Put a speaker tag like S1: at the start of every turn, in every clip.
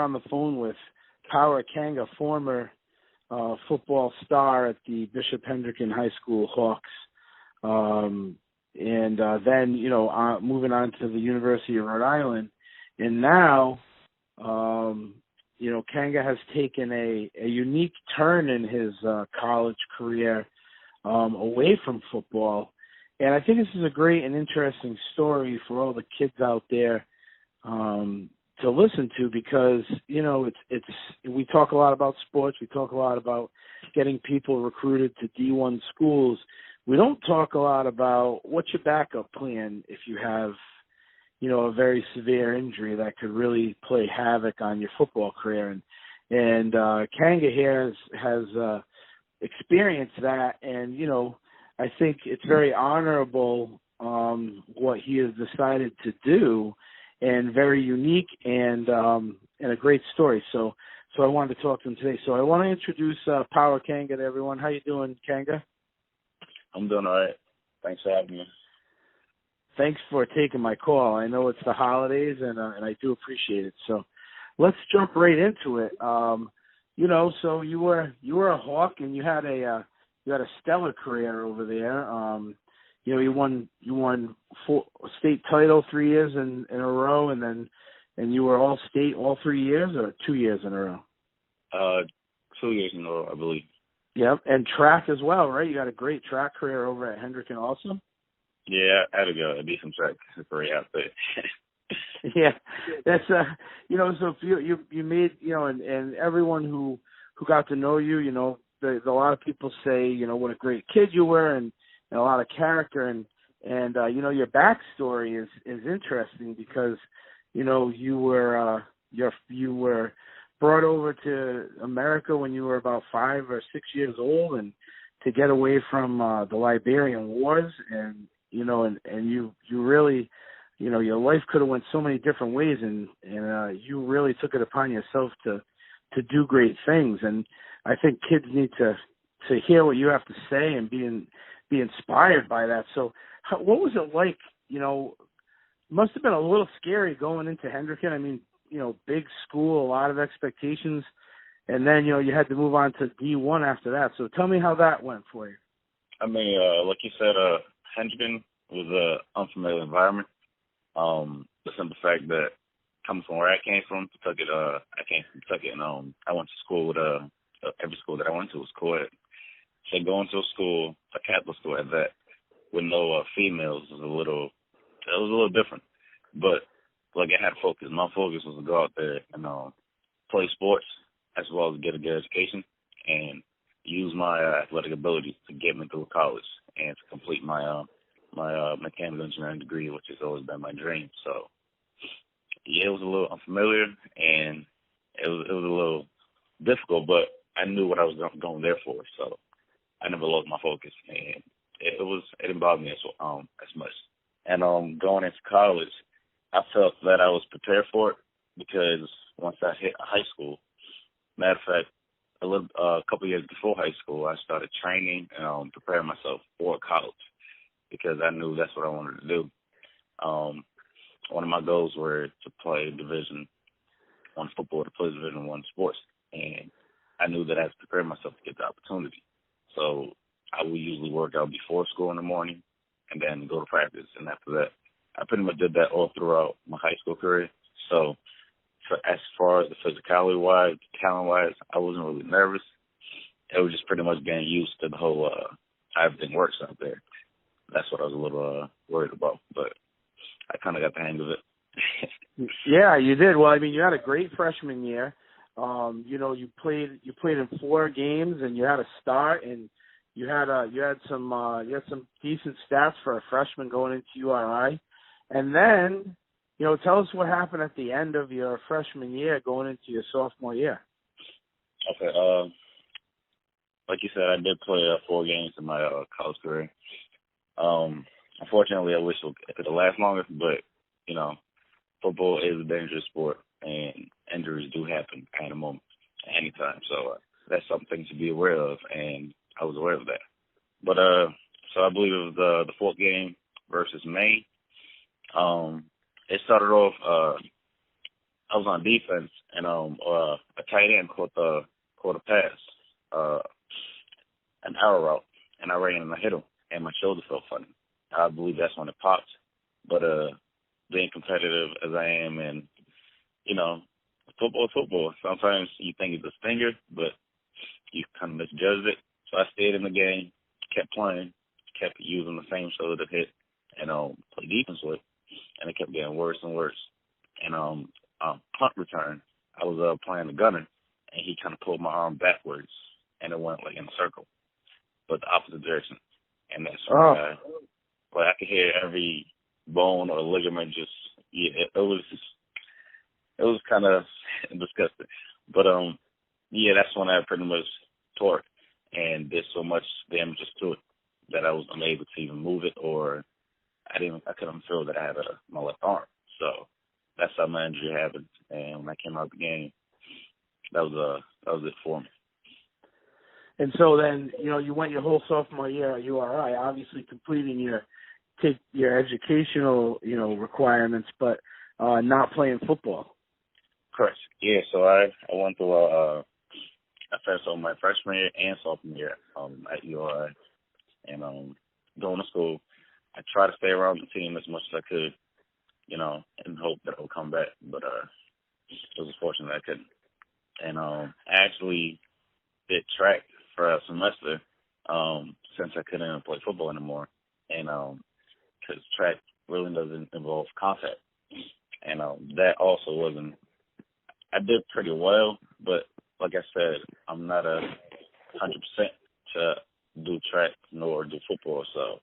S1: on the phone with Power Kanga, former football star at the Bishop Hendricken High School Hawks. Then, moving on to the University of Rhode Island. And now, Kanga has taken a unique turn in his college career away from football. And I think this is a great and interesting story for all the kids out there to listen to, because, we talk a lot about sports. We talk a lot about getting people recruited to D1 schools. We don't talk a lot about what's your backup plan if you have, a very severe injury that could really play havoc on your football career. And Kanga here has experienced that, and, I think it's very honorable what he has decided to do, and very unique and a great story. So I wanted to talk to him today. So I want to introduce Power Kanga to everyone. How you doing, Kanga?
S2: I'm doing all right. Thanks for having me.
S1: Thanks for taking my call. I know it's the holidays, and I do appreciate it. So let's jump right into it. So you were a Hawk, and you had a stellar career over there. You won 4 state title 3 years in a row, and you were all state all 3 years, or 2 years in a row?
S2: 2 years in a row, I believe.
S1: Yep, and track as well, right? You got a great track career over at Hendricken also?
S2: Yeah, I had to go. Be some track career out there.
S1: Yeah, that's so if you made, and everyone who got to know you, a lot of people say, what a great kid you were, and a lot of character, and your backstory is interesting, because you were brought over to America when you were about 5 or 6 years old, and to get away from the Liberian wars, and you really, your life could have went so many different ways, and you really took it upon yourself to do great things. And I think kids need to hear what you have to say and be inspired by that. So what was it like? Must have been a little scary going into Hendricken. I mean, big school, a lot of expectations, and then, you had to move on to D1 after that. So tell me how that went for you.
S2: I mean, like you said, Hendricken was an unfamiliar environment. The simple fact that coming from where I came from, Kentucky, I came from Kentucky, and I went to school with every school that I went to was co-ed. So going to a school, a Catholic school at that, with no females was a little different. But like, I had a focus. My focus was to go out there and play sports, as well as get a good education, and use my athletic abilities to get me through college and to complete my mechanical engineering degree, which has always been my dream. So yeah, it was a little unfamiliar, and it was a little difficult, but I knew what I was going there for, so I never lost my focus, and it didn't bother me as much. And going into college, I felt that I was prepared for it, because once I hit high school, matter of fact, a couple of years before high school, I started training and preparing myself for college, because I knew that's what I wanted to do. One of my goals were to play Division I football, to play Division I sports, and I knew that I had to prepare myself to get the opportunity. So I would usually work out before school in the morning, and then go to practice. And after that, I pretty much did that all throughout my high school career. So as far as the physicality-wise, talent-wise, I wasn't really nervous. It was just pretty much getting used to the whole how everything works out there. That's what I was a little worried about, but I kind of got the hang of it.
S1: Yeah, you did. Well, I mean, you had a great freshman year. You played in 4 games, and you had a start, and you had some decent stats for a freshman going into URI. And then, tell us what happened at the end of your freshman year going into your sophomore year.
S2: Okay. Like you said, I did play 4 games in my college career. Unfortunately, I wish it could have lasted longer, but, football is a dangerous sport, and injuries do happen at a moment, at any time. So that's something to be aware of, and I was aware of that. But so I believe it was the 4th game versus Maine. It started off I was on defense, and a tight end caught a pass, an arrow route, and I ran and I hit him, and my shoulder felt funny. I believe that's when it popped. But being competitive as I am, and football is football. Sometimes you think it's a stinger, but you kind of misjudged it. So I stayed in the game, kept playing, kept using the same shoulder to hit, and play defense with, and it kept getting worse and worse. And punt return, I was playing the gunner, and he kind of pulled my arm backwards, and it went like in a circle, but the opposite direction. And that's when I could hear every bone or ligament just, it was kind of disgusting. But that's when I pretty much tore it and did so much damage to it that I was unable to even move it, or I couldn't feel that I had my left arm. So that's how my injury happened. And when I came out of the game, that was it for me.
S1: And so then, you went your whole sophomore year at URI, obviously completing your educational, requirements, but not playing football.
S2: Correct. Yeah, so I went through I finished on my freshman year and sophomore year at URI. And going to school, I tried to stay around the team as much as I could, and hope that I would come back. But it was unfortunate I couldn't. And I actually did track for a semester since I couldn't play football anymore. And because track really doesn't involve contact. And that also wasn't – I did pretty well, but like I said, I'm not 100% to do track nor do football, so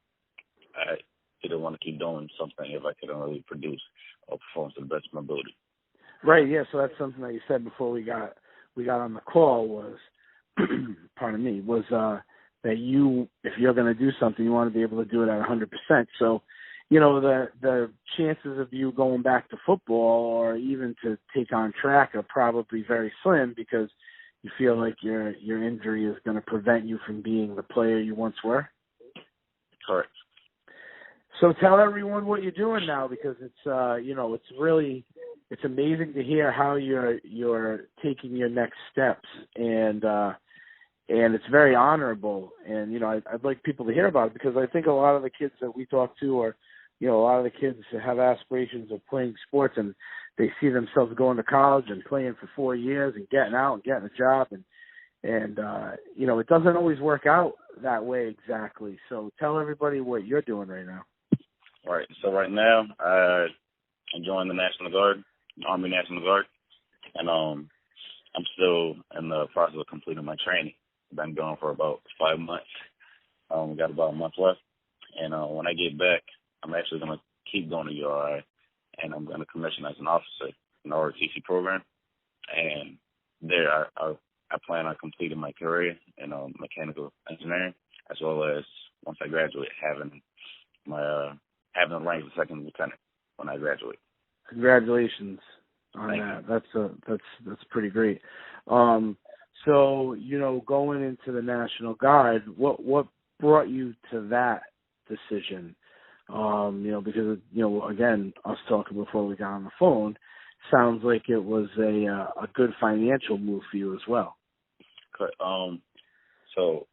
S2: I didn't want to keep doing something if I couldn't really produce or perform to the best of my ability.
S1: Right, yeah, so that's something that you said before we got on the call was, pardon me, was that you, if you're going to do something, you want to be able to do it at 100%. So, the chances of you going back to football or even to take on track are probably very slim because you feel like your injury is going to prevent you from being the player you once were?
S2: Correct.
S1: So tell everyone what you're doing now because it's it's amazing to hear how you're taking your next steps and it's very honorable and I'd like people to hear about it because I think a lot of the kids that we talk to are a lot of the kids have aspirations of playing sports and they see themselves going to college and playing for 4 years and getting out and getting a job and it doesn't always work out that way exactly. So tell everybody what you're doing right now.
S2: All right. So right now I joined the National Guard, the Army National Guard, and I'm still in the process of completing my training. I've been going for about 5 months. Got about a month left, and when I get back, I'm actually going to keep going to URI, and I'm going to commission as an officer in the ROTC program. And there, I plan on completing my career in mechanical engineering, as well as once I graduate, having the rank of second lieutenant when I graduate.
S1: Congratulations on that. That's pretty great. So going into the National Guard, what brought you to that decision? Because again, us talking before we got on the phone, sounds like it was a good financial move for you as well.
S2: Correct. So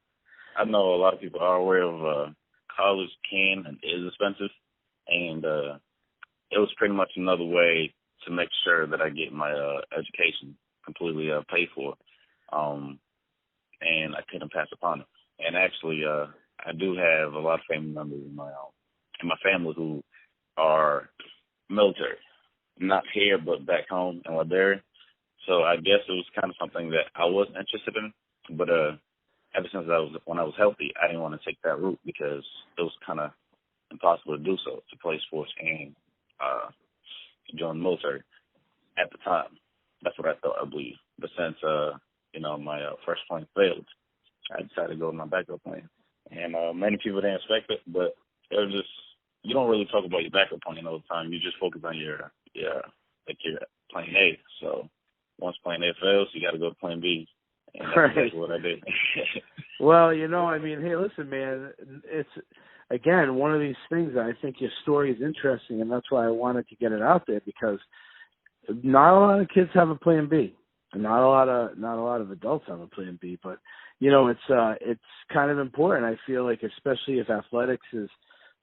S2: I know a lot of people are aware of college can and is expensive, and it was pretty much another way to make sure that I get my education completely paid for, and I couldn't pass upon it. And actually, I do have a lot of family members in my family who are military, not here but back home in Liberia. So I guess it was kind of something that I was interested in, but ever since when I was healthy, I didn't want to take that route because it was kind of impossible to do so, to play sports and join the military at the time. That's what I thought, I believe. But since my first plan failed, I decided to go with my backup plan. And many people didn't expect it, but it was just, you don't really talk about your backup plan all the time. You just focus on your plan A. So once plan A fails, you got to go to plan B. And that's exactly what I did.
S1: Well, hey, listen, man, it's, again, one of these things that I think your story is interesting, and that's why I wanted to get it out there because not a lot of kids have a plan B. Not a lot of adults have a plan B, but it's kind of important. I feel like, especially if athletics is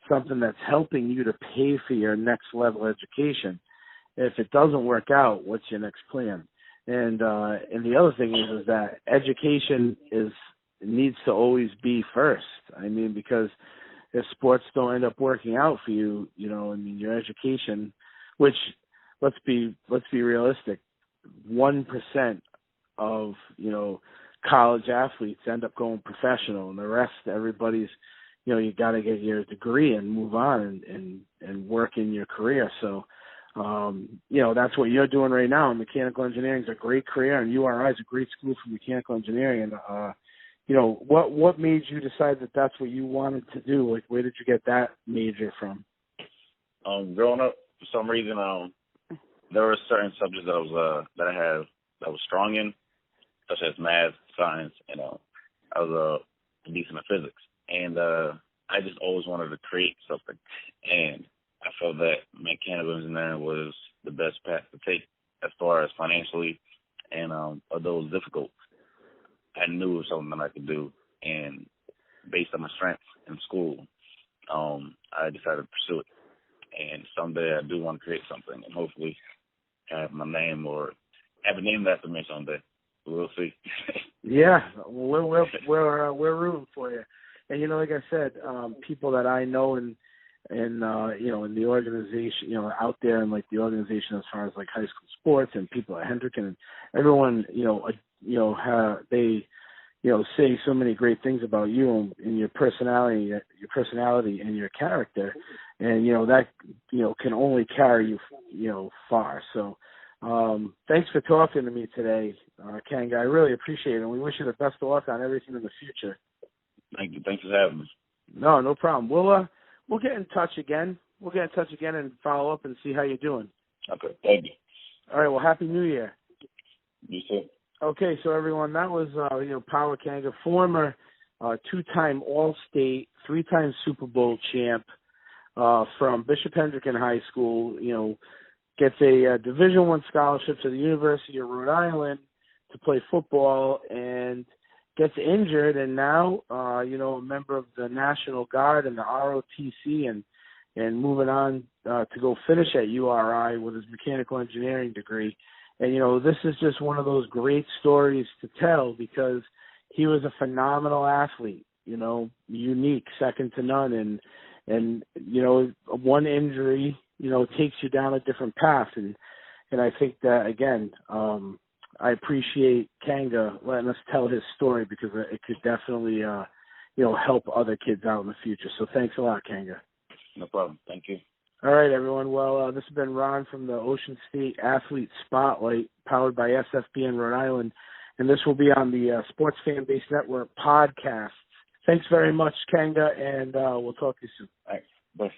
S1: something that's helping you to pay for your next level education. If it doesn't work out, what's your next plan? And the other thing is that education needs to always be first. I mean, because if sports don't end up working out for you, your education, which let's be realistic, 1% of, college athletes end up going professional, and the rest, everybody's, you got to get your degree and move on and work in your career. So, that's what you're doing right now. Mechanical engineering is a great career, and URI is a great school for mechanical engineering. And, what made you decide that that's what you wanted to do? Like, where did you get that major from?
S2: Growing up, for some reason, there were certain subjects that I was strong in, such as math, science, I was decent at physics. And I just always wanted to create something. And I felt that mechanical engineering was the best path to take as far as financially. And although it was difficult, I knew it was something that I could do. And based on my strengths in school, I decided to pursue it. And someday I do want to create something and hopefully have my name or have a name after me someday. We'll see.
S1: Yeah, we're rooting for you. And like I said, people that I know in the organization, out there in like the organization as far as like high school sports and people at Hendricken and everyone, they say so many great things about you and your personality and your character, and that can only carry you far. So thanks for talking to me today, Kanga. I really appreciate it, and we wish you the best of luck on everything in the future.
S2: Thank you. Thanks for having me.
S1: No problem. We'll get in touch again. We'll get in touch again and follow up and see how you're doing.
S2: Okay. Thank you.
S1: All right. Well, Happy New Year.
S2: You too.
S1: Okay, so everyone, that was Power Kanga, former two-time All-State, three-time Super Bowl champ from Bishop Hendricken High School. Gets a Division I scholarship to the University of Rhode Island to play football, and gets injured, and now a member of the National Guard and the ROTC, and moving on to go finish at URI with his mechanical engineering degree. And, this is just one of those great stories to tell because he was a phenomenal athlete, unique, second to none. And one injury, takes you down a different path. And I think that, again, I appreciate Kanga letting us tell his story because it could definitely, help other kids out in the future. So thanks a lot, Kanga.
S2: No problem. Thank you.
S1: All right, everyone. Well, this has been Ron from the Ocean State Athlete Spotlight, powered by SFBN Rhode Island, and this will be on the Sports Fan Base Network podcast. Thanks very much, Kanga, and we'll talk to you soon.
S2: Thanks. Bye.